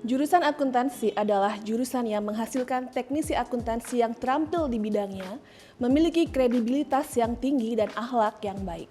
Jurusan akuntansi adalah jurusan yang menghasilkan teknisi akuntansi yang terampil di bidangnya, memiliki kredibilitas yang tinggi dan akhlak yang baik.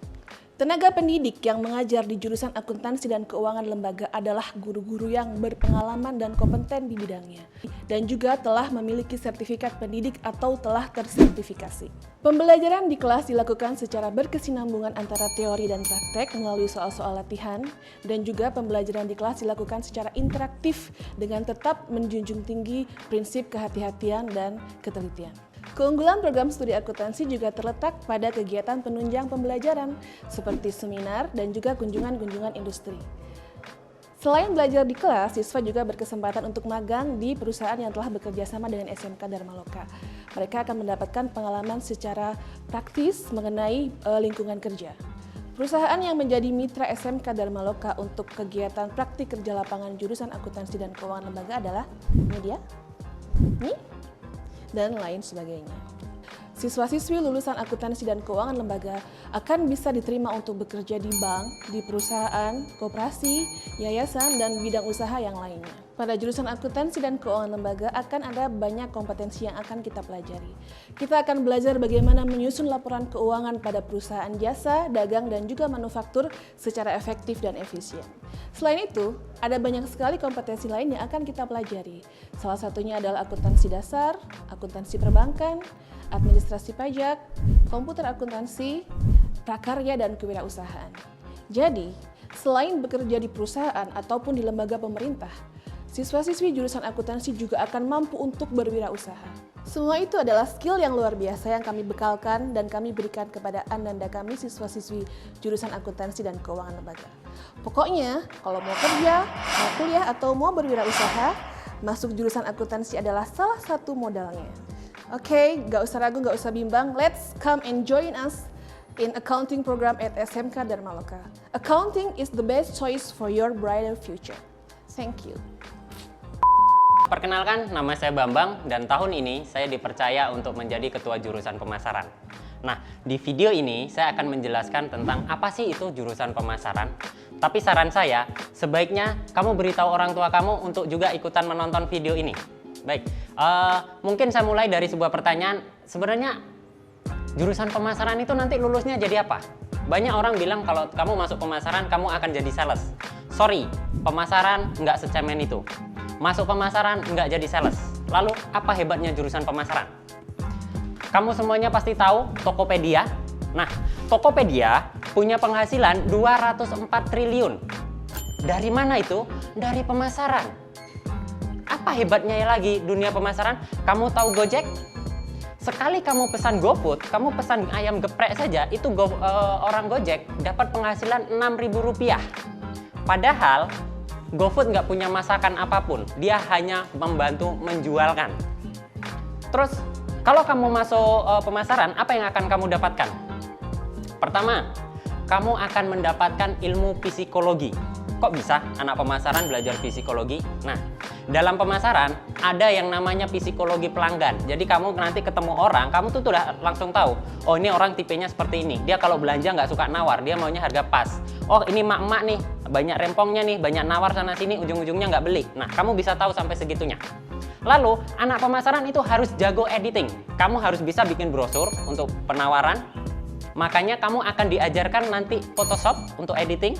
Tenaga pendidik yang mengajar di jurusan akuntansi dan keuangan lembaga adalah guru-guru yang berpengalaman dan kompeten di bidangnya, dan juga telah memiliki sertifikat pendidik atau telah tersertifikasi. Pembelajaran di kelas dilakukan secara berkesinambungan antara teori dan praktek melalui soal-soal latihan, dan juga pembelajaran di kelas dilakukan secara interaktif dengan tetap menjunjung tinggi prinsip kehati-hatian dan ketelitian. Keunggulan program studi akuntansi juga terletak pada kegiatan penunjang pembelajaran, seperti seminar dan juga kunjungan-kunjungan industri. Selain belajar di kelas, siswa juga berkesempatan untuk magang di perusahaan yang telah bekerja sama dengan SMK Dharma Loka. Mereka akan mendapatkan pengalaman secara praktis mengenai lingkungan kerja. Perusahaan yang menjadi mitra SMK Dharma Loka untuk kegiatan praktik kerja lapangan jurusan akuntansi dan keuangan lembaga adalah media, dan lain sebagainya. Siswa-siswi lulusan akuntansi dan keuangan lembaga akan bisa diterima untuk bekerja di bank, di perusahaan, koperasi, yayasan, dan bidang usaha yang lainnya. Pada jurusan akuntansi dan keuangan lembaga akan ada banyak kompetensi yang akan kita pelajari. Kita akan belajar bagaimana menyusun laporan keuangan pada perusahaan jasa, dagang, dan juga manufaktur secara efektif dan efisien. Selain itu, ada banyak sekali kompetensi lain yang akan kita pelajari. Salah satunya adalah akuntansi dasar, akuntansi perbankan, administrasi pajak, komputer akuntansi, prakarya, dan kewirausahaan. Jadi, selain bekerja di perusahaan ataupun di lembaga pemerintah, siswa-siswi jurusan akuntansi juga akan mampu untuk berwirausaha. Semua itu adalah skill yang luar biasa yang kami bekalkan dan kami berikan kepada Anda kami siswa-siswi jurusan akuntansi dan keuangan lembaga. Pokoknya, kalau mau kerja, mau kuliah, atau mau berwirausaha, masuk jurusan akuntansi adalah salah satu modalnya. Oke, gak usah ragu, gak usah bimbang. Let's come and join us in accounting program at SMK Dharma Loka. Accounting is the best choice for your brighter future. Thank you. Perkenalkan, nama saya Bambang dan tahun ini saya dipercaya untuk menjadi ketua jurusan pemasaran. Nah, di video ini saya akan menjelaskan tentang apa sih itu jurusan pemasaran. Tapi saran saya, sebaiknya kamu beritahu orang tua kamu untuk juga ikutan menonton video ini. Baik, mungkin saya mulai dari sebuah pertanyaan. Sebenarnya jurusan pemasaran itu nanti lulusnya jadi apa? Banyak orang bilang kalau kamu masuk pemasaran, kamu akan jadi sales. Sorry, pemasaran nggak secemen itu. Masuk pemasaran nggak jadi sales. Lalu apa hebatnya jurusan pemasaran? Kamu semuanya pasti tahu Tokopedia. Nah, Tokopedia punya penghasilan 204 triliun. Dari mana itu? Dari pemasaran. Apa hebatnya lagi dunia pemasaran? Kamu tahu Gojek? Sekali kamu pesan GoFood, kamu pesan ayam geprek saja, itu orang Gojek dapat penghasilan Rp6.000. Padahal GoFood nggak punya masakan apapun, dia hanya membantu menjualkan. Terus, kalau kamu masuk pemasaran, apa yang akan kamu dapatkan? Pertama, kamu akan mendapatkan ilmu psikologi. Kok bisa anak pemasaran belajar psikologi? Nah, dalam pemasaran ada yang namanya psikologi pelanggan. Jadi kamu nanti ketemu orang, kamu tuh udah langsung tahu, oh ini orang tipenya seperti ini. Dia kalau belanja nggak suka nawar, dia maunya harga pas. Oh ini mak-mak nih, banyak rempongnya nih, banyak nawar sana sini, ujung-ujungnya nggak beli. Nah, kamu bisa tahu sampai segitunya. Lalu, anak pemasaran itu harus jago editing. Kamu harus bisa bikin brosur untuk penawaran. Makanya kamu akan diajarkan nanti Photoshop untuk editing.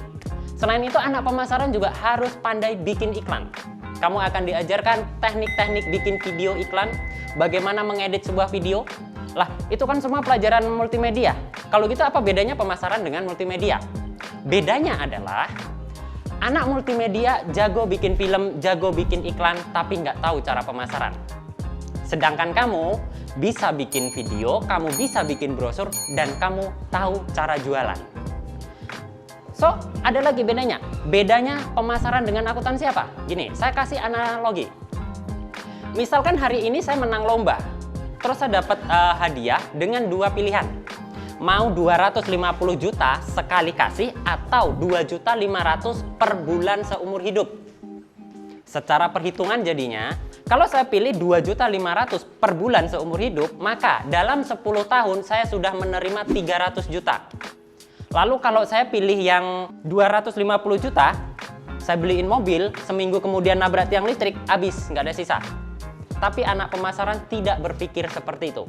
Selain itu, anak pemasaran juga harus pandai bikin iklan. Kamu akan diajarkan teknik-teknik bikin video iklan, bagaimana mengedit sebuah video. Lah, itu kan semua pelajaran multimedia. Kalau gitu apa bedanya pemasaran dengan multimedia? Bedanya adalah anak multimedia jago bikin film, jago bikin iklan, tapi nggak tahu cara pemasaran. Sedangkan kamu bisa bikin video, kamu bisa bikin brosur, dan kamu tahu cara jualan. So, ada lagi bedanya. Bedanya pemasaran dengan akuntansi apa? Gini, saya kasih analogi. Misalkan hari ini saya menang lomba, terus saya dapat hadiah dengan dua pilihan. Mau 250 juta sekali kasih atau 2.500.000 per bulan seumur hidup. Secara perhitungan jadinya, kalau saya pilih 2.500.000 per bulan seumur hidup, maka dalam 10 tahun saya sudah menerima 300 juta. Lalu kalau saya pilih yang 250 juta, saya beliin mobil, seminggu kemudian nabrak tiang listrik, habis, nggak ada sisa. Tapi anak pemasaran tidak berpikir seperti itu.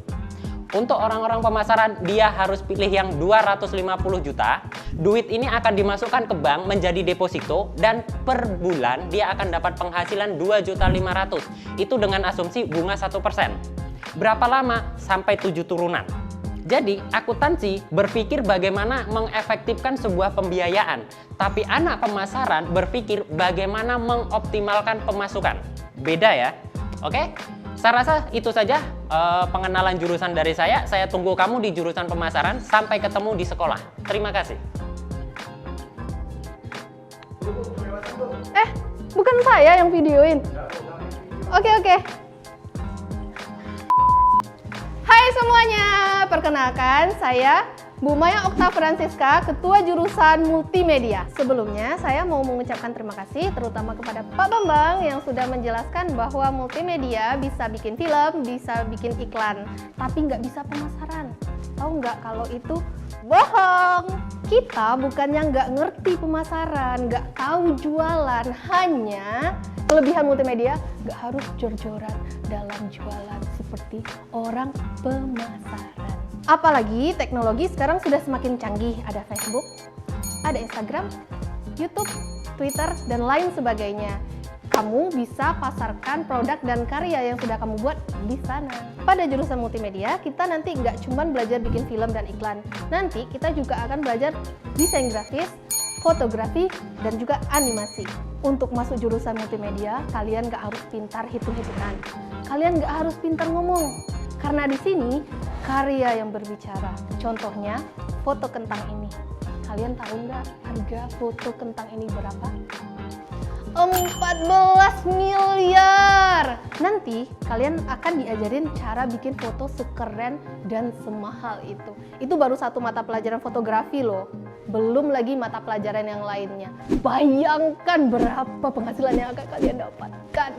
Untuk orang-orang pemasaran, dia harus pilih yang 250 juta. Duit ini akan dimasukkan ke bank menjadi deposito dan per bulan dia akan dapat penghasilan 2.500.000. Itu dengan asumsi bunga 1%. Berapa lama? Sampai 7 turunan. Jadi, akuntansi berpikir bagaimana mengefektifkan sebuah pembiayaan. Tapi anak pemasaran berpikir bagaimana mengoptimalkan pemasukan. Beda ya? Oke? Saya rasa itu saja pengenalan jurusan dari saya. Saya tunggu kamu di jurusan pemasaran. Sampai ketemu di sekolah. Terima kasih. Bukan saya yang videoin. Oke. Hai semuanya, perkenalkan saya Bu Maya Okta Francisca, Ketua Jurusan Multimedia. Sebelumnya, saya mau mengucapkan terima kasih terutama kepada Pak Bambang yang sudah menjelaskan bahwa multimedia bisa bikin film, bisa bikin iklan, tapi nggak bisa pemasaran. Tahu nggak kalau itu bohong? Kita bukannya nggak ngerti pemasaran, nggak tahu jualan, hanya kelebihan multimedia nggak harus jor-joran dalam jualan seperti orang pemasaran. Apalagi teknologi sekarang sudah semakin canggih, ada Facebook, ada Instagram, YouTube, Twitter, dan lain sebagainya. Kamu bisa pasarkan produk dan karya yang sudah kamu buat di sana. Pada jurusan multimedia, kita nanti nggak cuma belajar bikin film dan iklan. Nanti kita juga akan belajar desain grafis, fotografi, dan juga animasi. Untuk masuk jurusan multimedia, kalian nggak harus pintar hitung-hitungan. Kalian nggak harus pintar ngomong. Karena di sini karya yang berbicara. Contohnya foto kentang ini. Kalian tahu nggak harga foto kentang ini berapa? 14 miliar. Nanti kalian akan diajarin cara bikin foto sekeren dan semahal itu. Itu baru satu mata pelajaran fotografi loh. Belum lagi mata pelajaran yang lainnya. Bayangkan berapa penghasilan yang akan kalian dapatkan.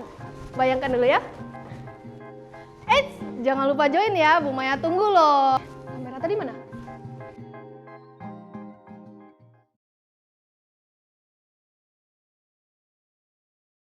Bayangkan dulu ya. Jangan lupa join ya, Bu Maya tunggu loh. Kamera tadi mana?